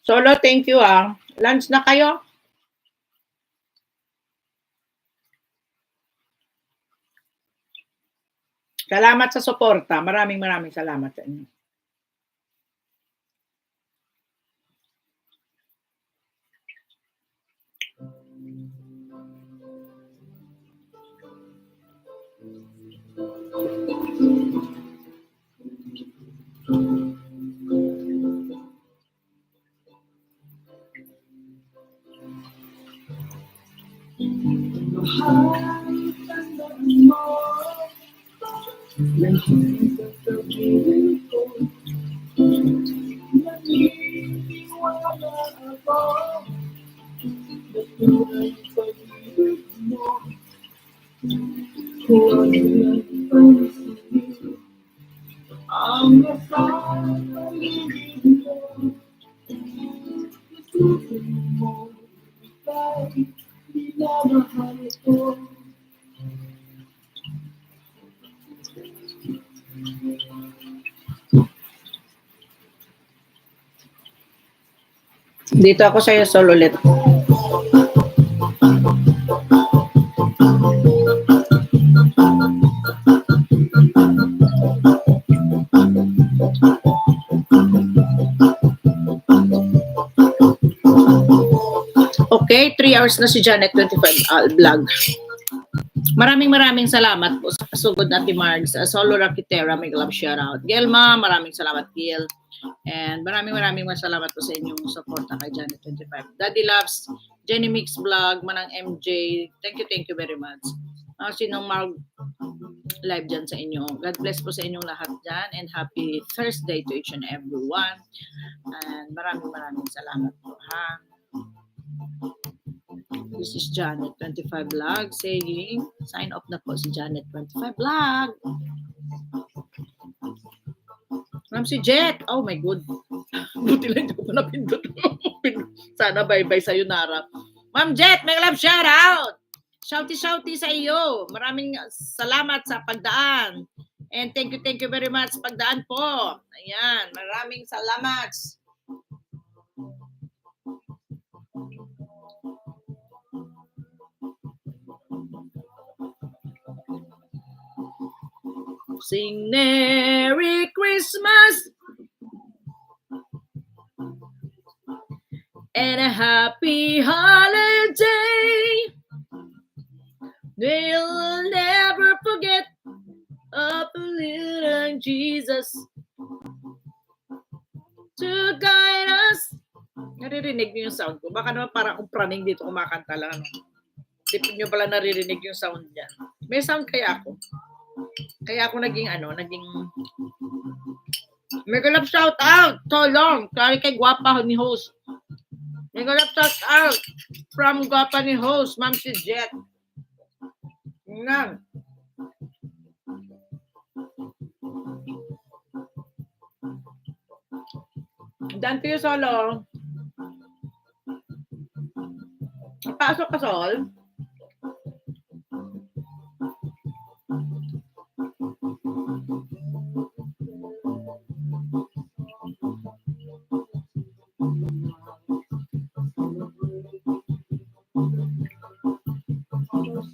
Solo, thank you ah. Lunch na kayo? Salamat sa suporta. Maraming salamat sa inyo. Dito ako sa'yo, Sol, ulit. Okay, 3 hours na si Janet 25 vlog. Maraming salamat po sa kasugod natin, Margs. Solo Rakitera, may love shoutout. Gelma, maraming salamat, Gil. And maraming salamat po sa inyong suporta kay Janet 25. Daddy Loves, Jenny Mix Vlog, Manang MJ. Thank you very much. Sinong mag live dyan sa inyo. God bless po sa inyong lahat dyan. And happy Thursday to each and everyone. And maraming salamat po, ha. This is Janet 25 Vlog saying, sign off na po si Janet 25 Vlog. Ma'am si Jet. Oh my God. Buti lang hindi ko pa napindot. Sana bye-bye sa'yo, Nara. Ma'am Jet, may love shoutout. Shouty sa iyo. Maraming salamat sa pagdaan. And thank you very much pagdaan po. Ayan, maraming salamat. Sing Merry Christmas and a happy holiday. We'll never forget of the little Jesus to guide us. Naririnig niyo yung sound ko. Baka naman parang akong praning dito kumakanta lang. Hindi niyo pala naririnig yung sound niya. May sound kaya ako. Kaya ako naging mega love shout out so long kay Guapa ni host. Mega love shout out from Guapa ni host, Ma'am si Jet. Nga. Dan to you, Solo. Pasok ka, Sol.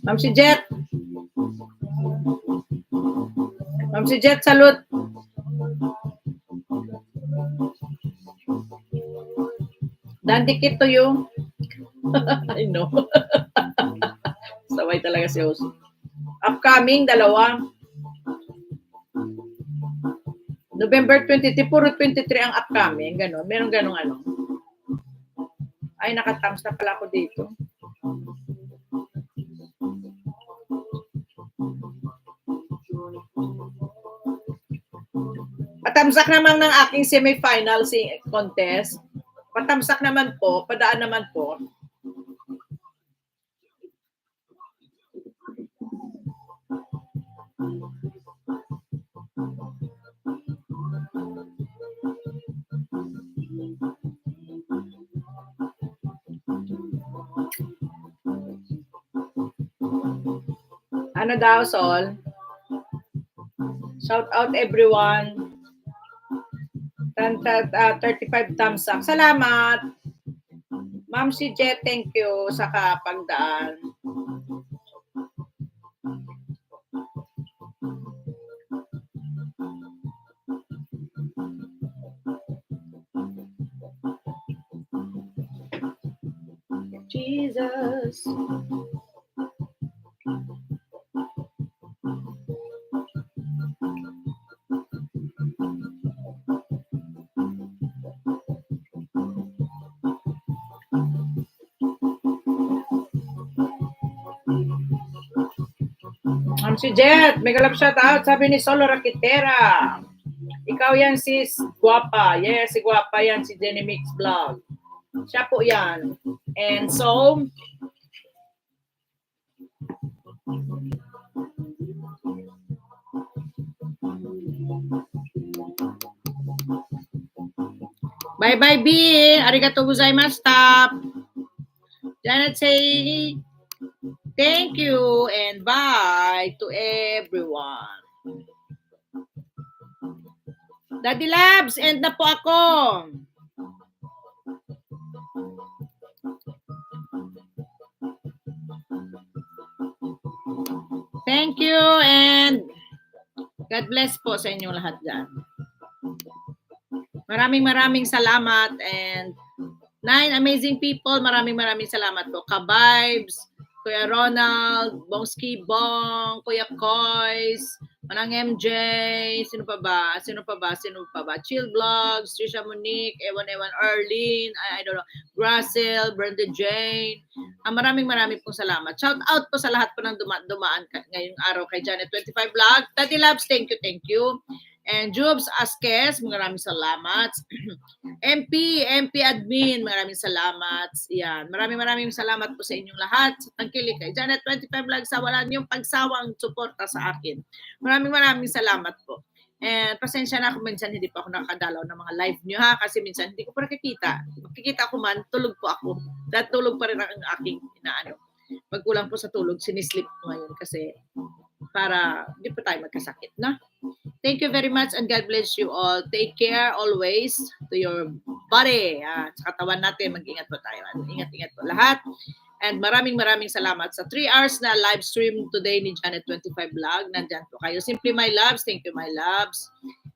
Ma'am si Jet. Ma'am si Jet, salute. Dan dikit to you. I know. Saway talaga si host. Upcoming, 2. November 23, puro 23 ang upcoming. Ganon. Meron ganong ano. Ay, nakatams na pala ako dito. Patamsak naman ng aking semi-final contest. Patamsak naman po, padaan naman po. Ano daw, Sol? Shout out everyone. 35 thumbs up. Salamat. Ma'am si Jet, thank you sa kapagdaan. Jesus. Si Jet, mega love shout out. Sabi ni Solo Rakitera. Ikaw yan sis, guwapa. Yes, si guwapa yan si Jenny Mix Vlog. Siya po yan. And so, bye-bye, B. Arigatou gozaimashita. Janet say, thank you and bye to everyone. Daddy Labs, end na po ako. Thank you and God bless po sa inyong lahat dyan. Maraming salamat and 9 amazing people. Maraming salamat po. Ka-Vibes, Kuya Ronald, Bongski Bong, Kuya Koys, Manang MJ, sino pa ba? Chill Vlogs, Trisha Monique, Ewan, Arlene, I don't know, Grassel, Brenda Jane. Maraming pong salamat. Shout out po sa lahat po ng dumaan ngayong araw kay Janet 25 Vlog. Tati Labs, thank you. And Jubes Askes, maraming salamat. MP Admin, maraming salamat. Yan, maraming salamat po sa inyong lahat. Tangkilik kay Janet 25 Vlog sa wala niyong pagsawang suporta sa akin. Maraming salamat po. And pasensya na kung minsan hindi pa ako nakadalaw ng mga live niyo ha, kasi minsan hindi ko pa nakikita. Makikita ko man, tulog po ako. Dahil tulog pa rin ang aking inaano. Pagkulang po sa tulog, sinislip ko ngayon kasi para hindi pa tayo magkasakit, na? Thank you very much and God bless you all. Take care always to your body. Sa katawan natin, mag-ingat po tayo. Ingat po lahat. And maraming salamat sa 3 hours na live stream today ni Janet 25 Vlog. Nandyan po kayo. Simply my loves. Thank you my loves.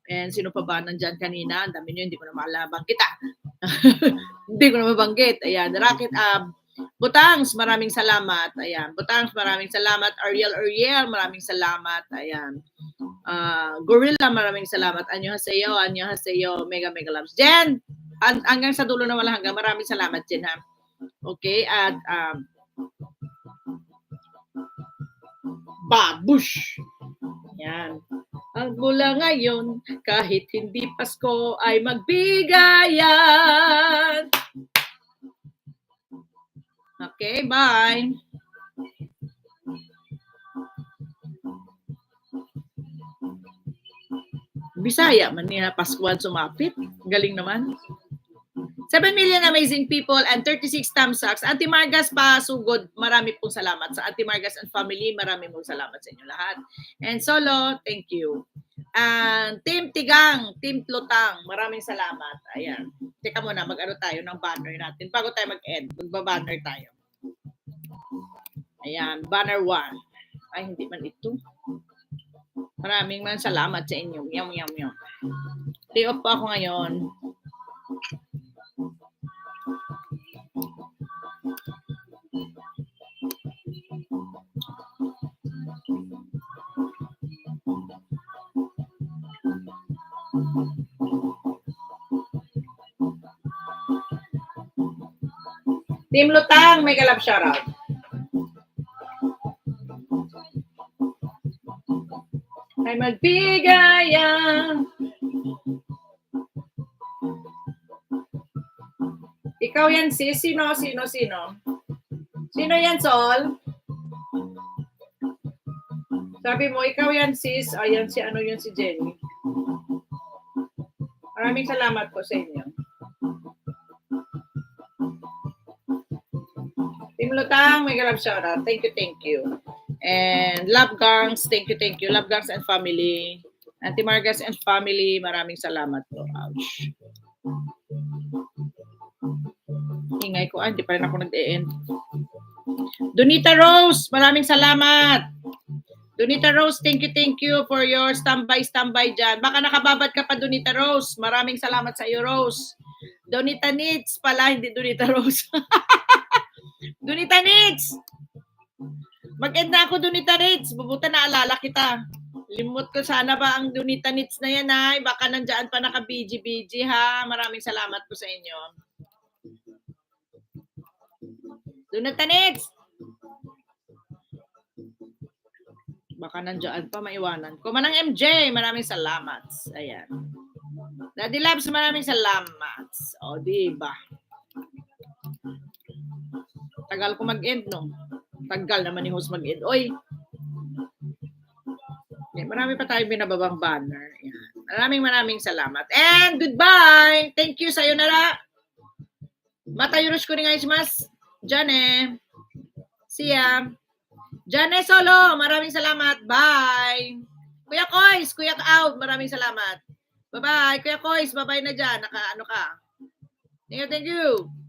And sino pa ba nandyan kanina? Ang dami nyo, hindi ko na maalabang kita. Hindi ko na mabanggit. Ayan. Rocket Butangs, maraming salamat. Ayan. Butangs, maraming salamat. Ariel, maraming salamat. Ayan. Gorilla, maraming salamat. Anyo haseyo. Mega loves. Jen, hanggang sa dulo na wala hanggang. Maraming salamat, Jen, ha. Okay, at babush. Yan. Ang mula ngayon, kahit hindi Pasko, ay magbigayan. Okay, bye. Bisaya man niya Paskuan sumapit. Galing naman. 7 million amazing people and 36 thumbs up. Auntie Margas pasugod, marami pong salamat. Sa Auntie Margas and family, marami pong salamat sa inyo lahat. And Solo, thank you. And Team Tigang, Team Tlutang, maraming salamat. Ayan. Teka muna, mag-ano tayo ng banner natin. Bago tayo mag-end, magbabanner tayo. Ayan, banner 1. Ay, hindi man ito. Maraming salamat sa inyo. Yum. Day off po ako ngayon. Team Lutang, mega love shoutout. Ay magbigayan. Ikaw yan sis, sino? Sino yan, Sol? Sabi mo, ikaw yan sis. Ayan si si Jenny. Maraming salamat po sa inyo. Team Lutang, mega love shoutout. Thank you. And Love Gangs, thank you. Love Gangs and family. Auntie Margas and family, maraming salamat po. Ouch. Ingay ko, hindi pa rin ako nag-e-end. Donita Rose, maraming salamat. Donita Rose, thank you for your standby dyan. Baka nakababad ka pa, Donita Rose. Maraming salamat sa iyo, Rose. Donita Nits pala, hindi Donita Rose. Donita Nits! Mag-end na ako, Donita Nits. Bubuta na alala kita. Limot ko sana ba ang Donita Nits na yan, ay. Baka nandyan pa naka-BG, ha. Maraming salamat po sa inyo. Donita Nits! Baka nandyan pa, maiwanan ko. Manang MJ, maraming salamat. Ayan. Daddy Labs, maraming salamat. O, diba? Tagal ko mag-end, no? Tagal naman ni host mag-end. Oy! Okay, marami pa tayo binababang banner. Ayan. Maraming salamat. And goodbye! Thank you, sayonara! Mata yoroshiku onegaishimasu. Jane. See ya. Jane Solo, maraming salamat. Bye! Kuya Kois, Kuya Out, maraming salamat. Bye-bye. Kuya Kois, bye-bye na dyan. Naka-ano ka. Thank you.